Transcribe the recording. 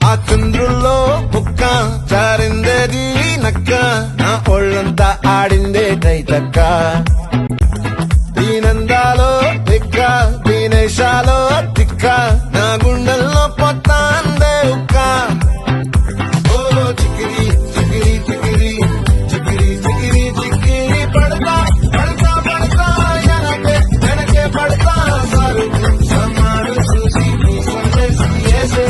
ఆ చంద్రుల్లో బుక్క జారిందేది నక్క నా ఒళ్ళంతా ఆడిందే తైతక్క దీనందాలో దిక్క దీనేశాలో తిక్క నా గుండెల్లో పొత్తాందే ఉక్క ఓ చిక్కిరి చిక్కిరి చిక్కిరి చిక్కిరి చిక్కిరి చిక్కిరి పడతా పడతా పడతా వెనకే పడతా సారు సమారు చూసి సందేశం వేసే